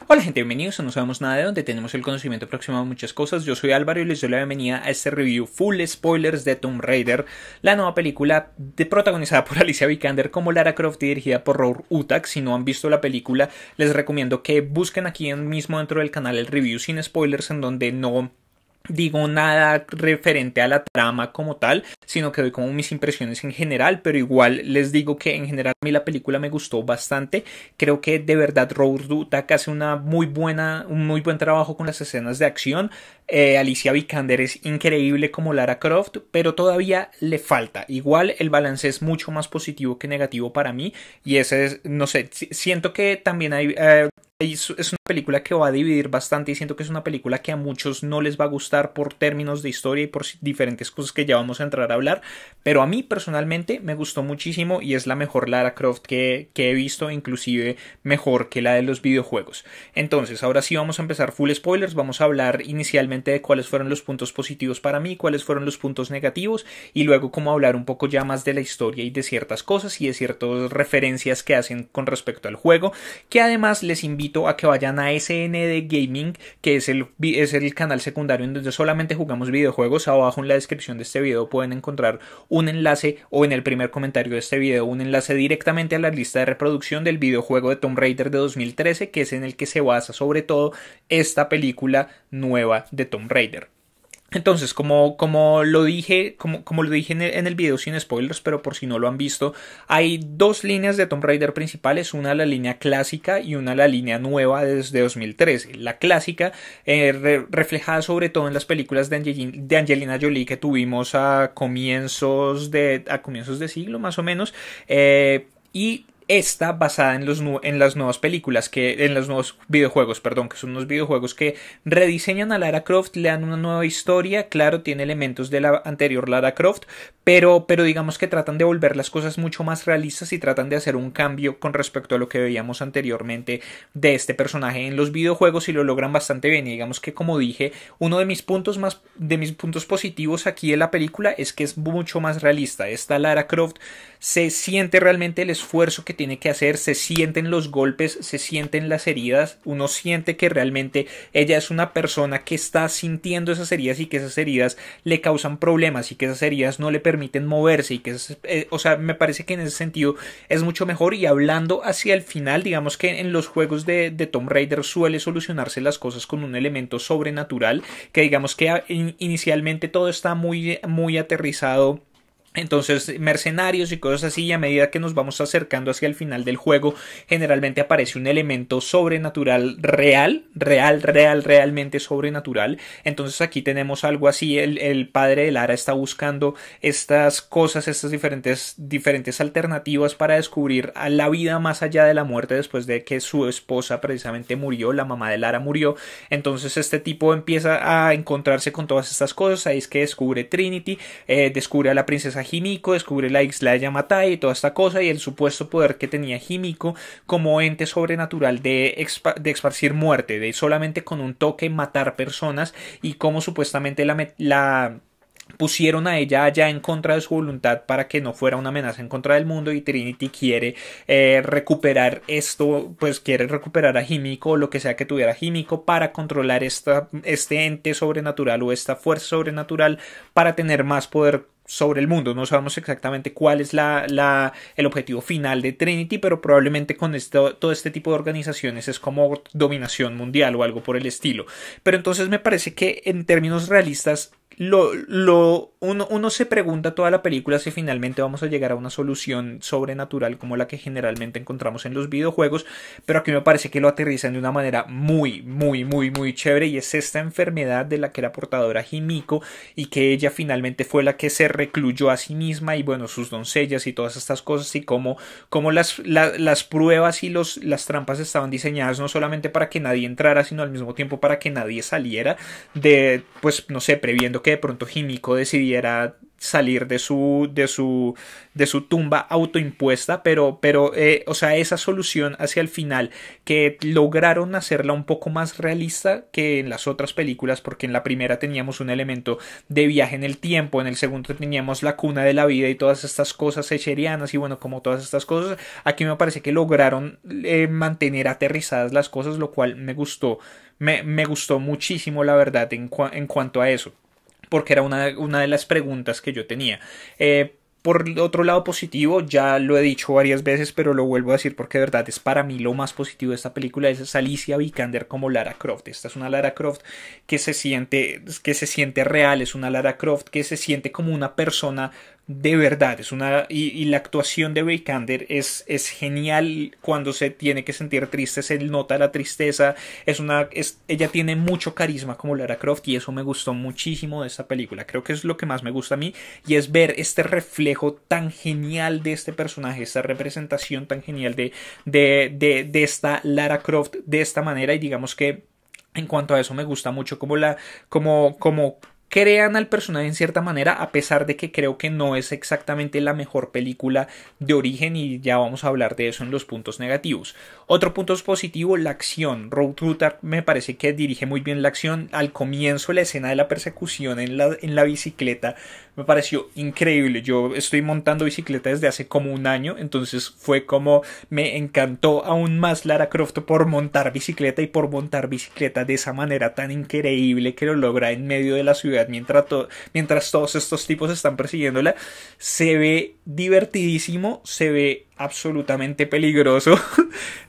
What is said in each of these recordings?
Hola gente, bienvenidos a No Sabemos Nada de donde tenemos el conocimiento aproximado de muchas cosas. Yo soy Álvaro y les doy la bienvenida a este review full spoilers de Tomb Raider, la nueva película protagonizada por Alicia Vikander como Lara Croft y dirigida por Roar Uthaug. Si no han visto la película, les recomiendo que busquen aquí mismo dentro del canal el review sin spoilers, en donde no digo nada referente a la trama como tal, sino que doy como mis impresiones en general, pero igual les digo que en general a mí la película me gustó bastante. Creo que de verdad Roar Uthaug hace un muy buen trabajo con las escenas de acción. Alicia Vikander es increíble como Lara Croft, pero todavía le falta. Igual el balance es mucho más positivo que negativo para mí, y ese es, no sé, siento que también hay... es una película que va a dividir bastante y siento que es una película que a muchos no les va a gustar por términos de historia y por diferentes cosas que ya vamos a entrar a hablar, pero a mí personalmente me gustó muchísimo y es la mejor Lara Croft que he visto, inclusive mejor que la de los videojuegos. Entonces, ahora sí vamos a empezar full spoilers. Vamos a hablar inicialmente de cuáles fueron los puntos positivos para mí, cuáles fueron los puntos negativos, y luego como hablar un poco ya más de la historia y de ciertas cosas y de ciertas referencias que hacen con respecto al juego, que además les invito a que vayan a SND Gaming, que es el canal secundario en donde solamente jugamos videojuegos. Abajo en la descripción de este video pueden encontrar un enlace, o en el primer comentario de este video un enlace directamente a la lista de reproducción del videojuego de Tomb Raider de 2013, que es en el que se basa sobre todo esta película nueva de Tomb Raider. Entonces, como lo dije en el video sin spoilers, pero por si no lo han visto, hay dos líneas de Tomb Raider principales, una la línea clásica y una la línea nueva desde 2013. La clásica, reflejada sobre todo en las películas de Angelina Jolie que tuvimos a comienzos de siglo más o menos, y esta basada en las nuevas películas, en los nuevos videojuegos, perdón, que son unos videojuegos que rediseñan a Lara Croft, le dan una nueva historia. Claro, tiene elementos de la anterior Lara Croft, pero digamos que tratan de volver las cosas mucho más realistas y tratan de hacer un cambio con respecto a lo que veíamos anteriormente de este personaje en los videojuegos, y lo logran bastante bien. Y digamos que, como dije, uno de mis puntos positivos aquí de la película es que es mucho más realista. Esta Lara Croft se siente realmente el esfuerzo que tiene que hacer, se sienten los golpes, se sienten las heridas, uno siente que realmente ella es una persona que está sintiendo esas heridas y que esas heridas le causan problemas y que esas heridas no le permiten moverse, y que o sea, me parece que en ese sentido es mucho mejor. Y hablando hacia el final, digamos que en los juegos de Tomb Raider suele solucionarse las cosas con un elemento sobrenatural, que digamos que inicialmente todo está muy aterrizado. Entonces, mercenarios y cosas así, y a medida que nos vamos acercando hacia el final del juego, generalmente aparece un elemento sobrenatural realmente sobrenatural. Entonces aquí tenemos algo así. El padre de Lara está buscando estas cosas, estas diferentes alternativas para descubrir a la vida más allá de la muerte, después de que su esposa precisamente murió, la mamá de Lara murió. Entonces este tipo empieza a encontrarse con todas estas cosas. Ahí es que descubre Trinity, descubre a la princesa Himiko, descubre la isla de Yamatai y toda esta cosa, y el supuesto poder que tenía Himiko como ente sobrenatural de esparcir muerte, de solamente con un toque matar personas, y cómo supuestamente la pusieron a ella allá en contra de su voluntad para que no fuera una amenaza en contra del mundo. Y Trinity quiere recuperar esto, pues quiere recuperar a Himiko, o lo que sea que tuviera Himiko, para controlar este ente sobrenatural o esta fuerza sobrenatural, para tener más poder sobre el mundo. No sabemos exactamente cuál es el objetivo final de Trinity, pero probablemente con todo este tipo de organizaciones es como dominación mundial o algo por el estilo. Pero entonces me parece que en términos realistas uno se pregunta toda la película si finalmente vamos a llegar a una solución sobrenatural como la que generalmente encontramos en los videojuegos, pero aquí me parece que lo aterrizan de una manera muy chévere, y es esta enfermedad de la que era portadora Himiko, y que ella finalmente fue la que se recluyó a sí misma, y bueno, sus doncellas y todas estas cosas, y cómo las pruebas y las trampas estaban diseñadas no solamente para que nadie entrara, sino al mismo tiempo para que nadie saliera, pues no sé, previendo que de pronto Himiko decidiera salir de su tumba autoimpuesta, o sea, esa solución hacia el final que lograron hacerla un poco más realista que en las otras películas, porque en la primera teníamos un elemento de viaje en el tiempo, en el segundo teníamos la cuna de la vida y todas estas cosas shakespearianas y bueno, como todas estas cosas, aquí me parece que lograron mantener aterrizadas las cosas, lo cual me gustó, me gustó muchísimo la verdad en cuanto a eso, porque era una de las preguntas que yo tenía. Por otro lado positivo, ya lo he dicho varias veces, pero lo vuelvo a decir porque de verdad es para mí lo más positivo de esta película, es Alicia Vikander como Lara Croft. Esta es una Lara Croft que se siente real, es una Lara Croft que se siente como una persona de verdad, y la actuación de Vikander es genial. Cuando se tiene que sentir triste se nota la tristeza, ella tiene mucho carisma como Lara Croft y eso me gustó muchísimo de esta película. Creo que es lo que más me gusta a mí, y es ver este reflejo tan genial de este personaje, esta representación tan genial de esta Lara Croft de esta manera. Y digamos que en cuanto a eso me gusta mucho como crean al personaje en cierta manera, a pesar de que creo que no es exactamente la mejor película de origen, y ya vamos a hablar de eso en los puntos negativos. Otro punto positivo, la acción. Rob Rutter me parece que dirige muy bien la acción. Al comienzo, la escena de la persecución en la bicicleta me pareció increíble. Yo estoy montando bicicleta desde hace como un año, entonces fue como me encantó aún más Lara Croft por montar bicicleta, y por montar bicicleta de esa manera tan increíble que lo logra en medio de la ciudad mientras todos estos tipos están persiguiéndola. Se ve divertidísimo, se ve absolutamente peligroso.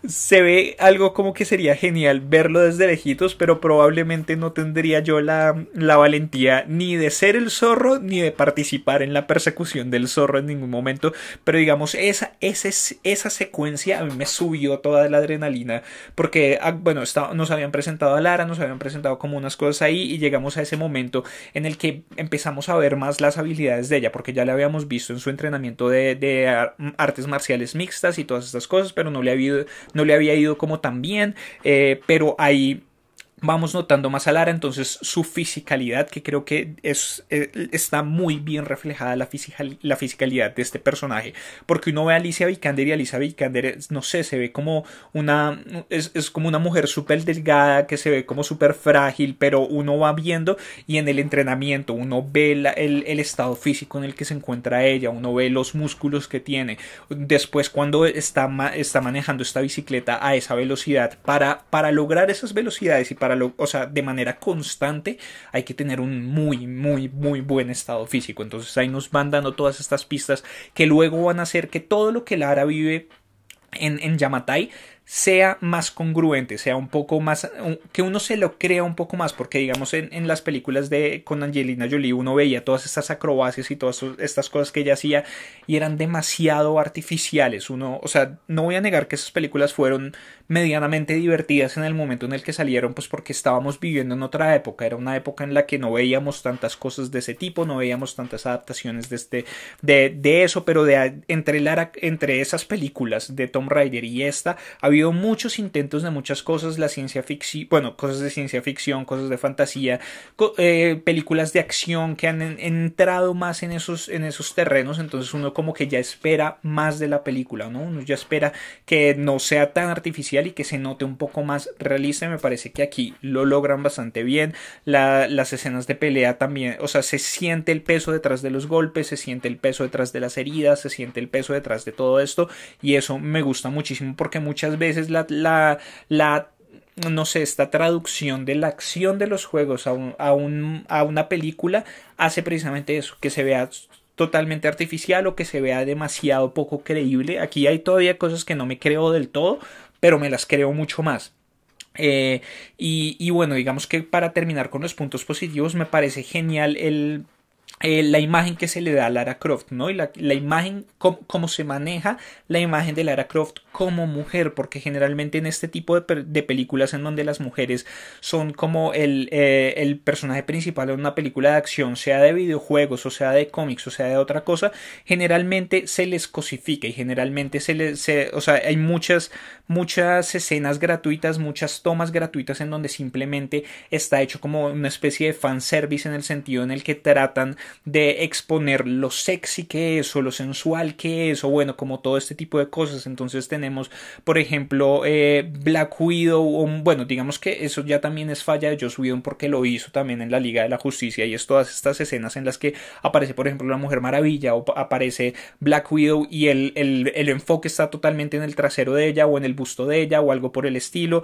Se ve algo como que sería genial verlo desde lejitos, pero probablemente no tendría yo la valentía ni de ser el zorro ni de participar en la persecución del zorro en ningún momento. Pero digamos, esa secuencia a mí me subió toda la adrenalina, porque bueno, nos habían presentado a Lara, nos habían presentado como unas cosas ahí, y llegamos a ese momento en el que empezamos a ver más las habilidades de ella, porque ya la habíamos visto en su entrenamiento de artes marciales mixtas y todas estas cosas, pero no le había ido como tan bien, pero ahí vamos notando más a Lara, entonces su fisicalidad, que creo que está muy bien reflejada la fisicalidad de este personaje, porque uno ve a Alicia Vikander, y Alicia Vikander, no sé, se ve como es como una mujer súper delgada, que se ve como súper frágil, pero uno va viendo, y en el entrenamiento uno ve el estado físico en el que se encuentra ella, uno ve los músculos que tiene. Después, cuando está manejando esta bicicleta a esa velocidad, para lograr esas velocidades y o sea, de manera constante, hay que tener un muy, muy, muy buen estado físico. Entonces ahí nos van dando todas estas pistas que luego van a hacer que todo lo que Lara vive en Yamatai sea más congruente, sea un poco más, que uno se lo crea un poco más, porque digamos en las películas con Angelina Jolie uno veía todas estas acrobacias y todas estas cosas que ella hacía y eran demasiado artificiales. O sea, no voy a negar que esas películas fueron medianamente divertidas en el momento en el que salieron, pues porque estábamos viviendo en otra época, era una época en la que no veíamos tantas cosas de ese tipo, no veíamos tantas adaptaciones de eso, pero entre esas películas de Tomb Raider y esta, ha habido muchos intentos de muchas cosas, la ciencia ficción, bueno, cosas de ciencia ficción, cosas de fantasía, películas de acción que han entrado más en esos terrenos. Entonces uno como que ya espera más de la película, ¿no? Uno ya espera que no sea tan artificial y que se note un poco más realista. Me parece que aquí lo logran bastante bien. Las escenas de pelea también, o sea, se siente el peso detrás de los golpes, se siente el peso detrás de las heridas, se siente el peso detrás de todo esto, y eso me gusta muchísimo, porque muchas veces no sé, esta traducción de la acción de los juegos a una película hace precisamente eso, que se vea totalmente artificial o que se vea demasiado poco creíble. Aquí hay todavía cosas que no me creo del todo, pero me las creo mucho más. Y bueno, digamos que para terminar con los puntos positivos, me parece genial la imagen que se le da a Lara Croft, ¿no? Y la imagen, cómo se maneja la imagen de Lara Croft como mujer, porque generalmente en este tipo de películas en donde las mujeres son como el personaje principal de una película de acción, sea de videojuegos o sea de cómics o sea de otra cosa, generalmente se les cosifica y generalmente o sea, hay muchas muchas escenas gratuitas, muchas tomas gratuitas en donde simplemente está hecho como una especie de fanservice en el sentido en el que tratan de exponer lo sexy que es o lo sensual que es o bueno, como todo este tipo de cosas. Entonces tenemos, por ejemplo, Black Widow, o, bueno, digamos que eso ya también es falla de Joss Whedon porque lo hizo también en la Liga de la Justicia y es todas estas escenas en las que aparece, por ejemplo, la Mujer Maravilla o aparece Black Widow y el enfoque está totalmente en el trasero de ella o en el busto de ella o algo por el estilo.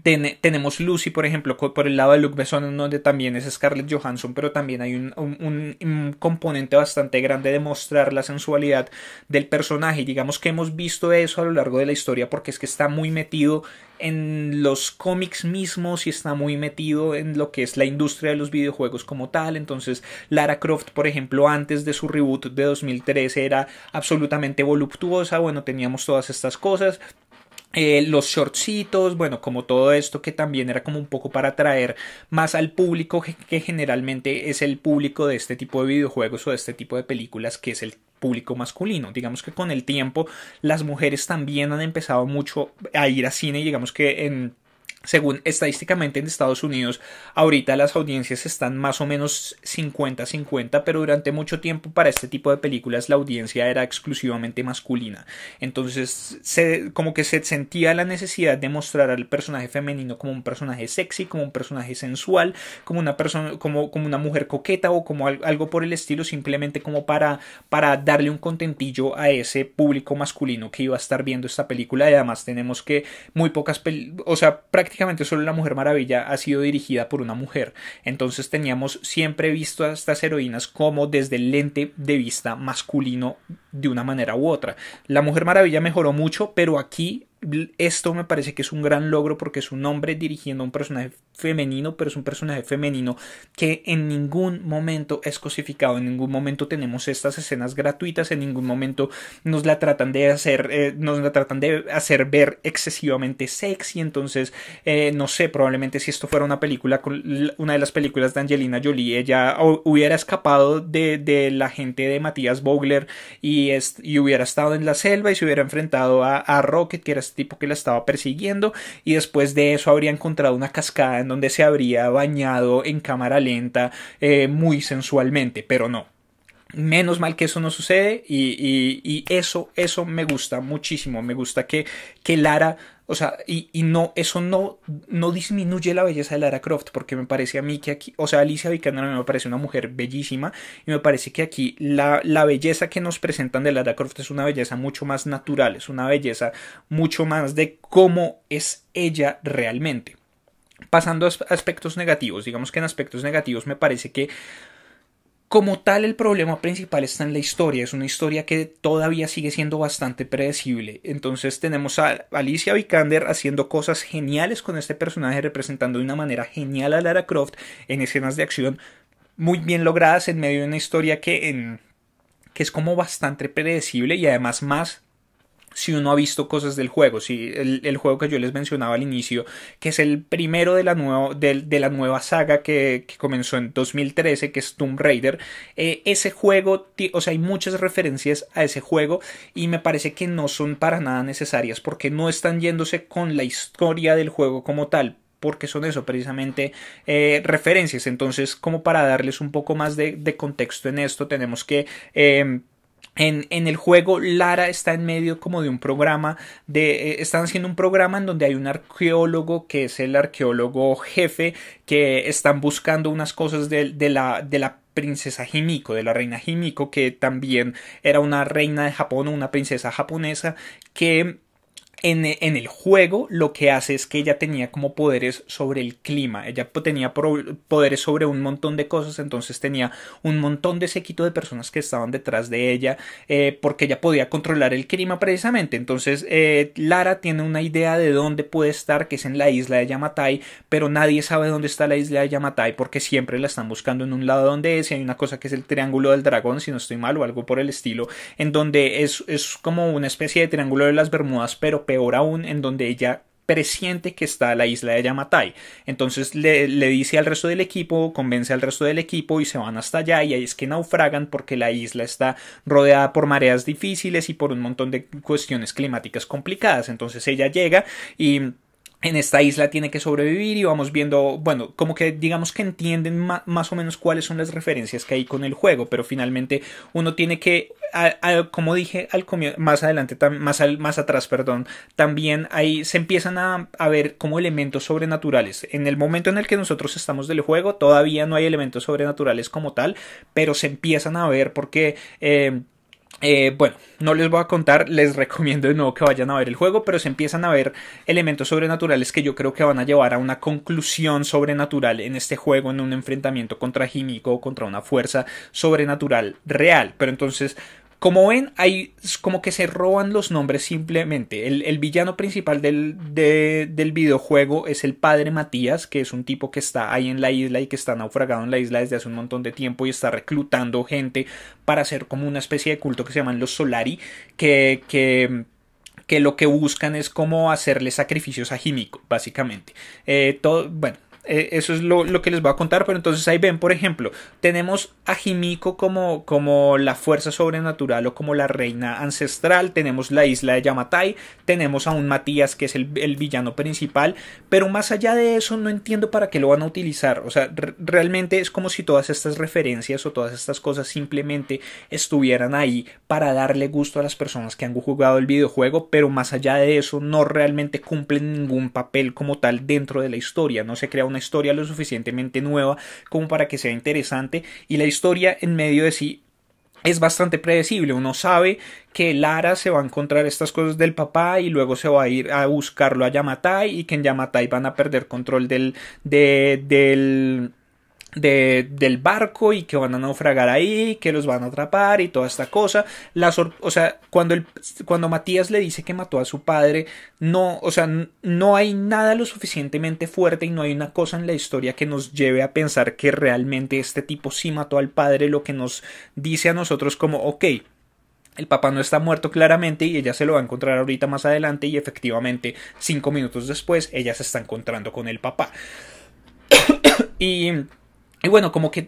Tenemos Lucy, por ejemplo, por el lado de Luc Besson, donde también es Scarlett Johansson, pero también hay un componente bastante grande de mostrar la sensualidad del personaje. Y digamos que hemos visto eso a lo largo de la historia porque es que está muy metido en los cómics mismos y está muy metido en lo que es la industria de los videojuegos como tal. Entonces Lara Croft, por ejemplo, antes de su reboot de 2013 era absolutamente voluptuosa. Bueno, teníamos todas estas cosas. Los shortcitos, bueno, como todo esto que también era como un poco para atraer más al público que generalmente es el público de este tipo de videojuegos o de este tipo de películas, que es el público masculino. Digamos que con el tiempo las mujeres también han empezado mucho a ir a cine, digamos que según estadísticamente en Estados Unidos, ahorita las audiencias están más o menos 50-50, pero durante mucho tiempo para este tipo de películas la audiencia era exclusivamente masculina. Entonces como que se sentía la necesidad de mostrar al personaje femenino como un personaje sexy, como un personaje sensual, como una persona, como una mujer coqueta o como algo por el estilo, simplemente como para darle un contentillo a ese público masculino que iba a estar viendo esta película. Y además tenemos que muy pocas o sea, prácticamente solo la Mujer Maravilla ha sido dirigida por una mujer. Entonces teníamos siempre visto a estas heroínas como desde el lente de vista masculino de una manera u otra. La Mujer Maravilla mejoró mucho, pero aquí esto me parece que es un gran logro porque es un hombre dirigiendo a un personaje femenino, pero es un personaje femenino que en ningún momento es cosificado, en ningún momento tenemos estas escenas gratuitas, en ningún momento nos la tratan de hacer ver excesivamente sexy. Entonces no sé, probablemente si esto fuera una película, una de las películas de Angelina Jolie, ella hubiera escapado de la gente de Matthias Vogler y hubiera estado en la selva y se hubiera enfrentado a Rocket, que era este tipo que la estaba persiguiendo, y después de eso habría encontrado una cascada en donde se habría bañado en cámara lenta muy sensualmente, pero no. Menos mal que eso no sucede y eso me gusta muchísimo. Me gusta que Lara, o sea, no, eso no disminuye la belleza de Lara Croft, porque me parece a mí que aquí, o sea, Alicia Vikander me parece una mujer bellísima y me parece que aquí la belleza que nos presentan de Lara Croft es una belleza mucho más natural, es una belleza mucho más de cómo es ella realmente. Pasando a aspectos negativos, digamos que en aspectos negativos me parece que como tal, el problema principal está en la historia. Es una historia que todavía sigue siendo bastante predecible. Entonces tenemos a Alicia Vikander haciendo cosas geniales con este personaje, representando de una manera genial a Lara Croft en escenas de acción muy bien logradas en medio de una historia que es como bastante predecible y además más si uno ha visto cosas del juego. Si el juego que yo les mencionaba al inicio, que es el primero de la nueva saga que comenzó en 2013, que es Tomb Raider, ese juego, o sea, hay muchas referencias a ese juego y me parece que no son para nada necesarias porque no están yéndose con la historia del juego como tal, porque son eso, precisamente referencias. Entonces, como para darles un poco más de contexto en esto, tenemos que en el juego Lara está en medio como de un programa están haciendo un programa en donde hay un arqueólogo que es el arqueólogo jefe, que están buscando unas cosas de la princesa Himiko, de la reina Himiko, que también era una reina de Japón o una princesa japonesa que en el juego lo que hace es que ella tenía como poderes sobre el clima, ella tenía poderes sobre un montón de cosas, entonces tenía un montón de séquito de personas que estaban detrás de ella porque ella podía controlar el clima precisamente. Entonces Lara tiene una idea de dónde puede estar, que es en la isla de Yamatai, pero nadie sabe dónde está la isla de Yamatai porque siempre la están buscando en un lado donde es, y hay una cosa que es el triángulo del dragón, si no estoy mal, o algo por el estilo, en donde es como una especie de triángulo de las Bermudas, pero peor aún, en donde ella presiente que está la isla de Yamatai. Entonces le dice al resto del equipo, convence al resto del equipo y se van hasta allá, y ahí es que naufragan porque la isla está rodeada por mareas difíciles y por un montón de cuestiones climáticas complicadas. Entonces ella llega y en esta isla tiene que sobrevivir, y vamos viendo, bueno, como que digamos que entienden más o menos cuáles son las referencias que hay con el juego, pero finalmente uno tiene que, como dije más adelante, más atrás, perdón, también ahí se empiezan a ver como elementos sobrenaturales. En el momento en el que nosotros estamos del juego todavía no hay elementos sobrenaturales como tal, pero se empiezan a ver porque bueno, no les voy a contar, les recomiendo de nuevo que vayan a ver el juego, pero se empiezan a ver elementos sobrenaturales que yo creo que van a llevar a una conclusión sobrenatural en este juego, en un enfrentamiento contra Himiko o contra una fuerza sobrenatural real. Pero entonces, como ven, hay como que se roban los nombres simplemente. El villano principal del videojuego es el padre Matías, que es un tipo que está ahí en la isla y que está naufragado en la isla desde hace un montón de tiempo y está reclutando gente para hacer como una especie de culto que se llaman los Solari, que lo que buscan es como hacerle sacrificios a Himiko, básicamente. Bueno, eso es lo que les voy a contar, pero entonces ahí ven, por ejemplo, tenemos a Himiko como la fuerza sobrenatural o como la reina ancestral, tenemos la isla de Yamatai, tenemos a un Matías que es el villano principal, pero más allá de eso no entiendo para qué lo van a utilizar. O sea, realmente es como si todas estas referencias o todas estas cosas simplemente estuvieran ahí para darle gusto a las personas que han jugado el videojuego, pero más allá de eso no realmente cumplen ningún papel como tal dentro de la historia. No se crea una historia lo suficientemente nueva como para que sea interesante, y la historia en medio de sí es bastante predecible. Uno sabe que Lara se va a encontrar estas cosas del papá y luego se va a ir a buscarlo a Yamatai, y que en Yamatai van a perder control del barco y que van a naufragar ahí, que los van a atrapar y toda esta cosa. O sea, cuando Matías le dice que mató a su padre, no, o sea, no hay nada lo suficientemente fuerte y no hay una cosa en la historia que nos lleve a pensar que realmente este tipo sí mató al padre, lo que nos dice a nosotros como, ok, el papá no está muerto claramente y ella se lo va a encontrar ahorita más adelante, y efectivamente 5 minutos después ella se está encontrando con el papá. Y bueno, como que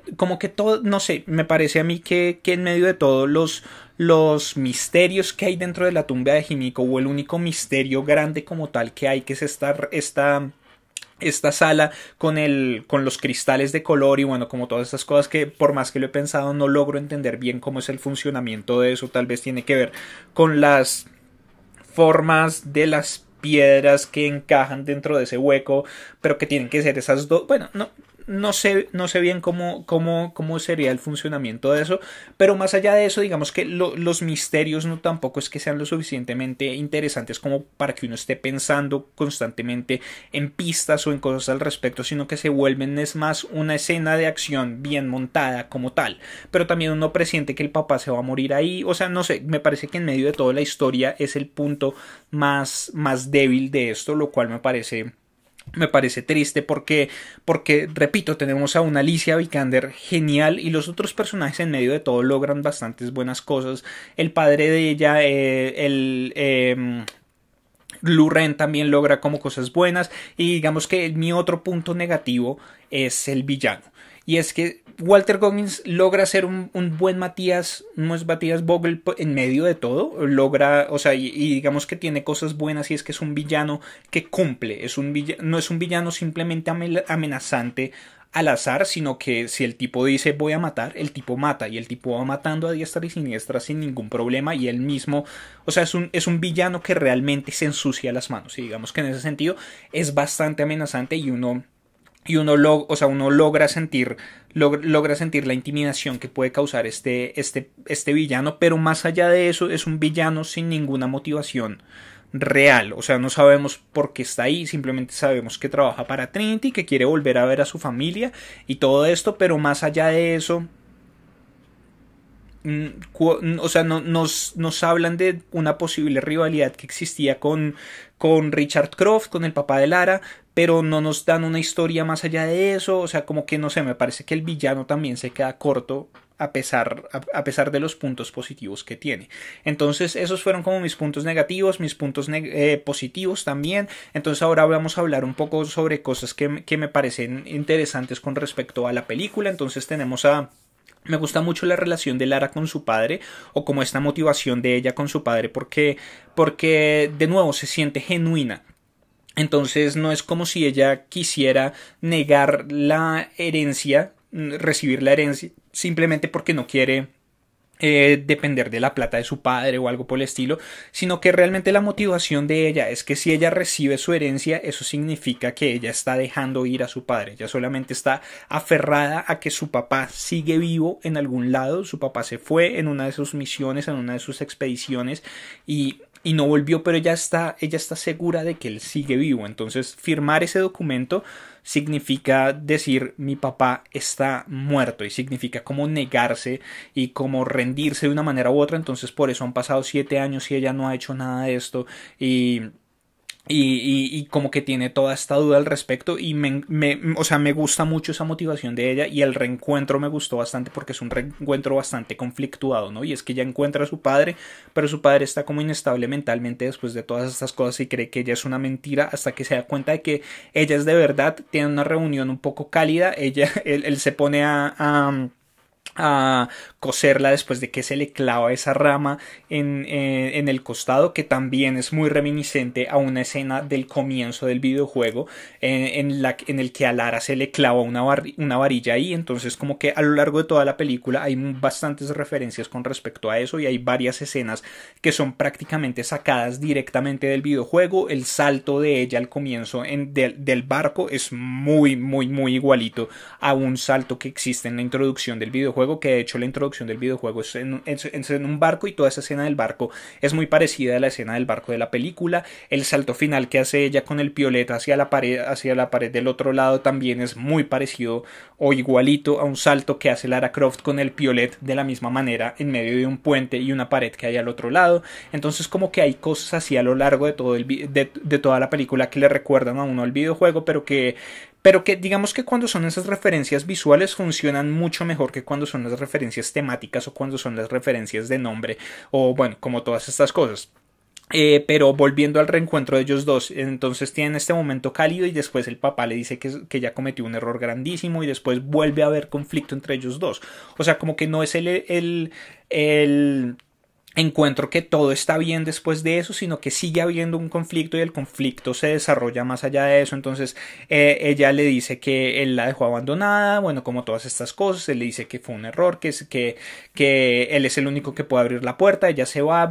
todo, no sé, me parece a mí que en medio de todos los misterios que hay dentro de la tumba de Himiko, o el único misterio grande como tal que hay, que es esta sala con los cristales de color, y bueno, como todas estas cosas que por más que lo he pensado no logro entender bien cómo es el funcionamiento de eso. Tal vez tiene que ver con las formas de las piedras que encajan dentro de ese hueco, pero que tienen que ser esas dos. Bueno, no sé bien cómo sería el funcionamiento de eso, pero más allá de eso, digamos que los misterios no tampoco es que sean lo suficientemente interesantes como para que uno esté pensando constantemente en pistas o en cosas al respecto, sino que se vuelven, es más, una escena de acción bien montada como tal, pero también uno presiente que el papá se va a morir ahí. O sea, no sé, me parece que en medio de toda la historia es el punto más débil de esto, lo cual me parece triste porque, repito, tenemos a una Alicia Vikander genial, y los otros personajes en medio de todo logran bastantes buenas cosas. El padre de ella, Lu Ren, también logra como cosas buenas, y digamos que mi otro punto negativo es el villano. Y es que Walter Goggins logra ser un buen Matías, no es Matías Vogel en medio de todo, logra, o sea, y digamos que tiene cosas buenas, y es que es un villano que cumple, no es un villano simplemente amenazante al azar, sino que si el tipo dice voy a matar, el tipo mata, y el tipo va matando a diestra y siniestra sin ningún problema, y él mismo, o sea, es un villano que realmente se ensucia las manos, y digamos que en ese sentido es bastante amenazante, y uno logra sentir la intimidación que puede causar este villano, pero más allá de eso es un villano sin ninguna motivación real. O sea, no sabemos por qué está ahí, simplemente sabemos que trabaja para Trinity, que quiere volver a ver a su familia y todo esto, pero más allá de eso, o sea, nos hablan de una posible rivalidad que existía con Richard Croft, con el papá de Lara, pero no nos dan una historia más allá de eso. O sea, como que no sé, me parece que el villano también se queda corto a pesar de los puntos positivos que tiene. Entonces esos fueron como mis puntos negativos, mis puntos positivos también. Entonces ahora vamos a hablar un poco sobre cosas que me parecen interesantes con respecto a la película. Entonces tenemos me gusta mucho la relación de Lara con su padre, o como esta motivación de ella con su padre, porque de nuevo se siente genuina. Entonces no es como si ella quisiera negar la herencia, recibir la herencia, simplemente porque no quiere depender de la plata de su padre o algo por el estilo, sino que realmente la motivación de ella es que si ella recibe su herencia, eso significa que ella está dejando ir a su padre. Ella solamente está aferrada a que su papá sigue vivo en algún lado. Su papá se fue en una de sus misiones, en una de sus expediciones, y no volvió, pero ella está segura de que él sigue vivo. Entonces firmar ese documento significa decir mi papá está muerto, y significa como negarse y como rendirse de una manera u otra. Entonces por eso han pasado 7 años y ella no ha hecho nada de esto, y como que tiene toda esta duda al respecto, y o sea, me gusta mucho esa motivación de ella, y el reencuentro me gustó bastante porque es un reencuentro bastante conflictuado, ¿no? Y es que ella encuentra a su padre, pero su padre está como inestable mentalmente después de todas estas cosas y cree que ella es una mentira, hasta que se da cuenta de que ella es de verdad. Tiene una reunión un poco cálida, él se pone a coserla después de que se le clava esa rama en el costado, que también es muy reminiscente a una escena del comienzo del videojuego, en el que a Lara se le clava una varilla ahí. Entonces como que a lo largo de toda la película hay bastantes referencias con respecto a eso, y hay varias escenas que son prácticamente sacadas directamente del videojuego. El salto de ella al comienzo del barco es muy igualito a un salto que existe en la introducción del videojuego, que de hecho la introducción del videojuego es en un barco, y toda esa escena del barco es muy parecida a la escena del barco de la película. El salto final que hace ella con el piolet hacia la pared del otro lado también es muy parecido o igualito a un salto que hace Lara Croft con el piolet de la misma manera en medio de un puente y una pared que hay al otro lado. Entonces como que hay cosas así a lo largo de toda la película que le recuerdan a uno al videojuego, pero que digamos que cuando son esas referencias visuales funcionan mucho mejor que cuando son las referencias temáticas, o cuando son las referencias de nombre, o bueno, como todas estas cosas. Pero volviendo al reencuentro de ellos dos, entonces tienen este momento cálido, y después el papá le dice que ya cometió un error grandísimo, y después vuelve a haber conflicto entre ellos dos. O sea, como que no es el encuentro que todo está bien después de eso, sino que sigue habiendo un conflicto, y el conflicto se desarrolla más allá de eso. Entonces ella le dice que él la dejó abandonada, bueno, como todas estas cosas. Él le dice que fue un error, que él es el único que puede abrir la puerta. Ella se va,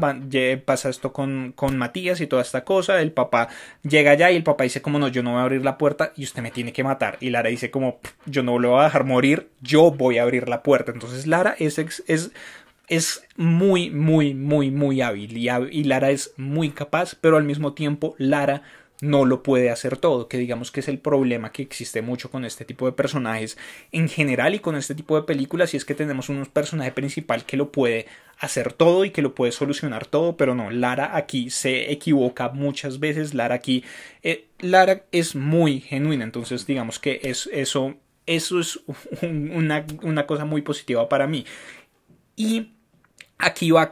pasa esto con Matías y toda esta cosa. El papá llega allá y el papá dice como no, yo no voy a abrir la puerta y usted me tiene que matar. Y Lara dice como yo no lo voy a dejar morir, yo voy a abrir la puerta. Entonces Lara es muy hábil, y Lara es muy capaz, pero al mismo tiempo Lara no lo puede hacer todo, que digamos que es el problema que existe mucho con este tipo de personajes en general y con este tipo de películas, y es que tenemos un personaje principal que lo puede hacer todo y que lo puede solucionar todo, pero no, Lara aquí se equivoca muchas veces. Lara aquí Lara es muy genuina, entonces digamos que eso es una cosa muy positiva para mí. Y aquí va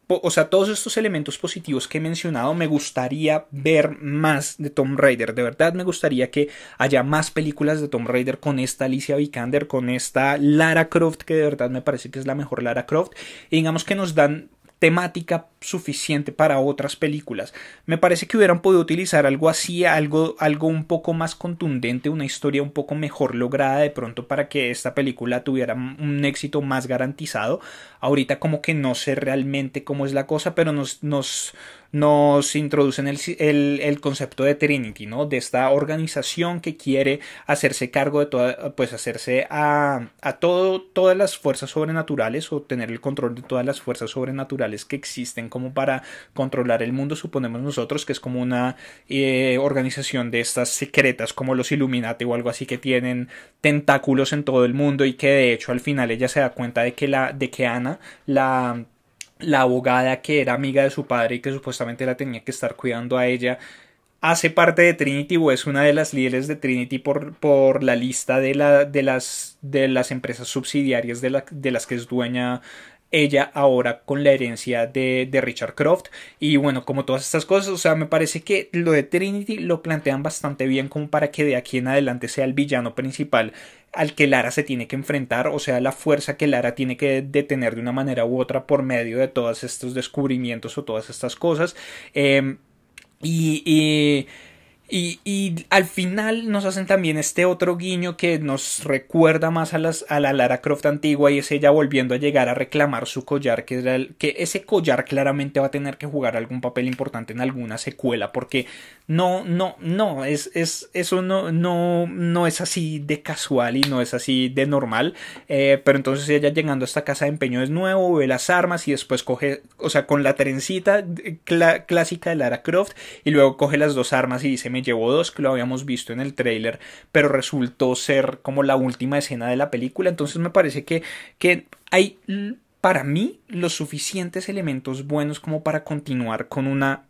o sea, todos estos elementos positivos que he mencionado. Me gustaría ver más de Tomb Raider. De verdad me gustaría que haya más películas de Tomb Raider con esta Alicia Vikander, con esta Lara Croft, que de verdad me parece que es la mejor Lara Croft. Y digamos que nos dan temática suficiente para otras películas. Me parece que hubieran podido utilizar algo así, algo un poco más contundente, una historia un poco mejor lograda de pronto, para que esta película tuviera un éxito más garantizado. Ahorita como que no sé realmente cómo es la cosa, pero nos introducen el concepto de Trinity, ¿no? De esta organización que quiere hacerse cargo de hacerse a todas las fuerzas sobrenaturales, o tener el control de todas las fuerzas sobrenaturales que existen como para controlar el mundo. Suponemos nosotros que es como una organización de estas secretas, como los Illuminati o algo así, que tienen tentáculos en todo el mundo, y que de hecho al final ella se da cuenta de que Ana, la abogada que era amiga de su padre y que supuestamente la tenía que estar cuidando a ella, hace parte de Trinity o es una de las líderes de Trinity por la lista de las empresas subsidiarias de las que es dueña ella ahora con la herencia de Richard Croft. Y bueno, como todas estas cosas, o sea, me parece que lo de Trinity lo plantean bastante bien como para que de aquí en adelante sea el villano principal al que Lara se tiene que enfrentar, o sea, la fuerza que Lara tiene que detener de una manera u otra por medio de todos estos descubrimientos o todas estas cosas. Y, y, y al final nos hacen también este otro guiño que nos recuerda más a la Lara Croft antigua, y es ella volviendo a llegar a reclamar su collar, que ese collar claramente va a tener que jugar algún papel importante en alguna secuela, porque eso no es así de casual y no es así de normal. Pero entonces ella llegando a esta casa de empeño de nuevo, ve las armas y después coge, o sea, con la trencita clásica de Lara Croft, y luego coge las dos armas y dice: me llevo dos, que lo habíamos visto en el tráiler, pero resultó ser como la última escena de la película. Entonces me parece que hay, para mí, los suficientes elementos buenos como para continuar con una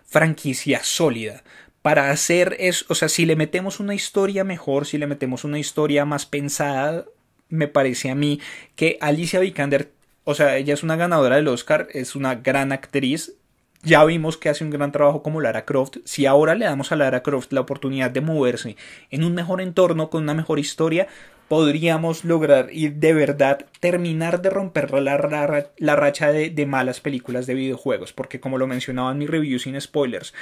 franquicia sólida. Para hacer eso, o sea, si le metemos una historia mejor, si le metemos una historia más pensada, me parece a mí que Alicia Vikander, o sea, ella es una ganadora del Oscar, es una gran actriz. Ya vimos que hace un gran trabajo como Lara Croft. Si ahora le damos a Lara Croft la oportunidad de moverse en un mejor entorno, con una mejor historia, podríamos lograr y de verdad terminar de romper la racha de malas películas de videojuegos. Porque como lo mencionaba en mi review sin spoilers,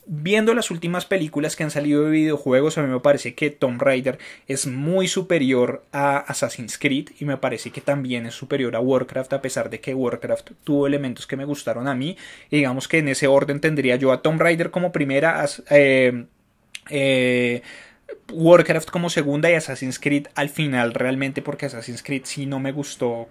viendo las últimas películas que han salido de videojuegos, a mí me parece que Tomb Raider es muy superior a Assassin's Creed, y me parece que también es superior a Warcraft, a pesar de que Warcraft tuvo elementos que me gustaron a mí. Y digamos que en ese orden tendría yo a Tomb Raider como primera, Warcraft como segunda y Assassin's Creed al final, realmente, porque Assassin's Creed sí no me gustó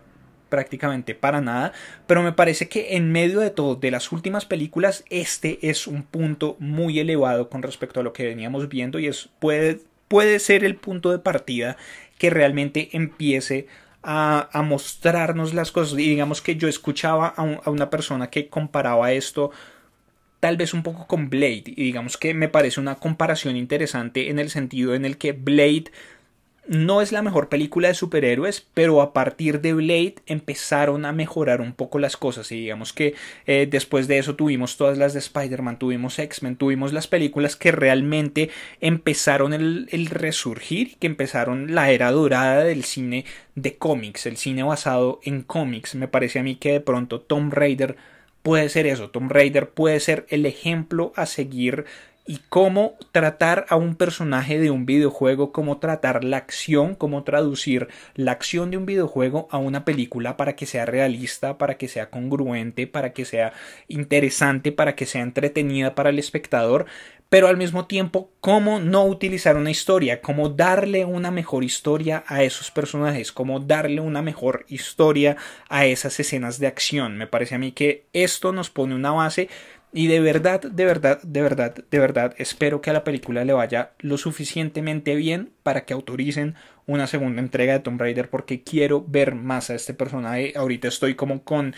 prácticamente para nada, pero me parece que en medio de todo, de las últimas películas, este es un punto muy elevado con respecto a lo que veníamos viendo, y puede ser el punto de partida que realmente empiece a mostrarnos las cosas. Y digamos que yo escuchaba a una persona que comparaba esto tal vez un poco con Blade, y digamos que me parece una comparación interesante en el sentido en el que Blade no es la mejor película de superhéroes, pero a partir de Blade empezaron a mejorar un poco las cosas. Y digamos que después de eso tuvimos todas las de Spider-Man, tuvimos X-Men, tuvimos las películas que realmente empezaron el resurgir, que empezaron la era dorada del cine de cómics, el cine basado en cómics. Me parece a mí que de pronto Tomb Raider puede ser eso. Tomb Raider puede ser el ejemplo a seguir, y cómo tratar a un personaje de un videojuego, cómo tratar la acción, cómo traducir la acción de un videojuego a una película para que sea realista, para que sea congruente, para que sea interesante, para que sea entretenida para el espectador. Pero al mismo tiempo, cómo no utilizar una historia, cómo darle una mejor historia a esos personajes, cómo darle una mejor historia a esas escenas de acción. Me parece a mí que esto nos pone una base. Y de verdad espero que a la película le vaya lo suficientemente bien para que autoricen una segunda entrega de Tomb Raider, porque quiero ver más a este personaje. Ahorita estoy como con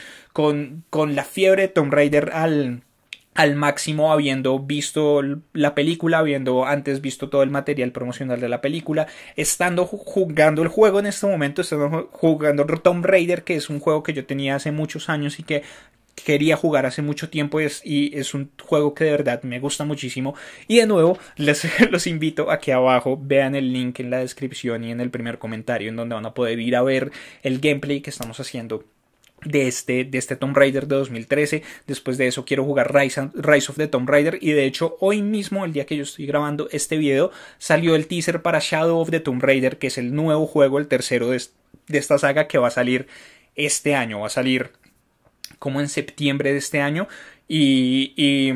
la fiebre de Tomb Raider al máximo, habiendo visto la película, habiendo antes visto todo el material promocional de la película, estando jugando el juego en este momento, estando jugando Tomb Raider, que es un juego que yo tenía hace muchos años y que quería jugar hace mucho tiempo, y es un juego que de verdad me gusta muchísimo. Y de nuevo los invito a que abajo vean el link en la descripción y en el primer comentario, en donde van a poder ir a ver el gameplay que estamos haciendo de este Tomb Raider de 2013. Después de eso quiero jugar Rise of the Tomb Raider, y de hecho hoy mismo, el día que yo estoy grabando este video, salió el teaser para Shadow of the Tomb Raider, que es el nuevo juego, el tercero de esta saga, que va a salir este año, va a salir como en septiembre de este año. Y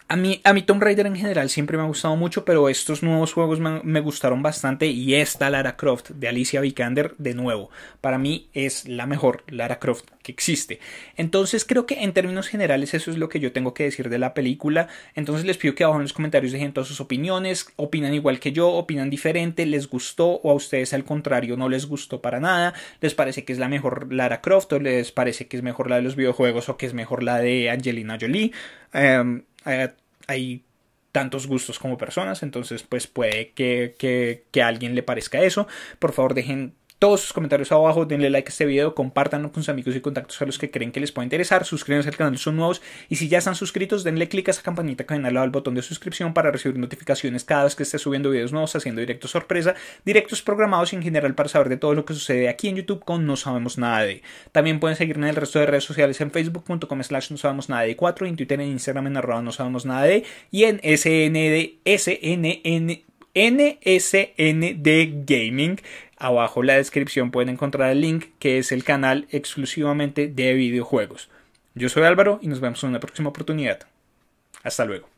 a mí Tomb Raider en general siempre me ha gustado mucho, pero estos nuevos juegos me gustaron bastante, y esta Lara Croft de Alicia Vikander, de nuevo, para mí es la mejor Lara Croft que existe. Entonces creo que en términos generales eso es lo que yo tengo que decir de la película. Entonces les pido que abajo en los comentarios dejen todas sus opiniones. ¿Opinan igual que yo? ¿Opinan diferente? ¿Les gustó? ¿O a ustedes al contrario no les gustó para nada? ¿Les parece que es la mejor Lara Croft? ¿O les parece que es mejor la de los videojuegos? ¿O que es mejor la de Angelina Jolie? hay tantos gustos como personas, entonces pues puede que a alguien le parezca eso. Por favor, dejen todos sus comentarios abajo, denle like a este video, compártanlo con sus amigos y contactos a los que creen que les puede interesar, suscríbanse al canal si son nuevos y si ya están suscritos, denle click a esa campanita que ven al lado del botón de suscripción para recibir notificaciones cada vez que esté subiendo videos nuevos, haciendo directos sorpresa, directos programados y en general para saber de todo lo que sucede aquí en YouTube con No Sabemos Nada de. También pueden seguirme en el resto de redes sociales en facebook.com/no sabemos nada de 4, en Twitter, en Instagram en @no sabemos nada de y en NSND Gaming. Abajo en la descripción pueden encontrar el link que es el canal exclusivamente de videojuegos. Yo soy Álvaro y nos vemos en una próxima oportunidad. Hasta luego.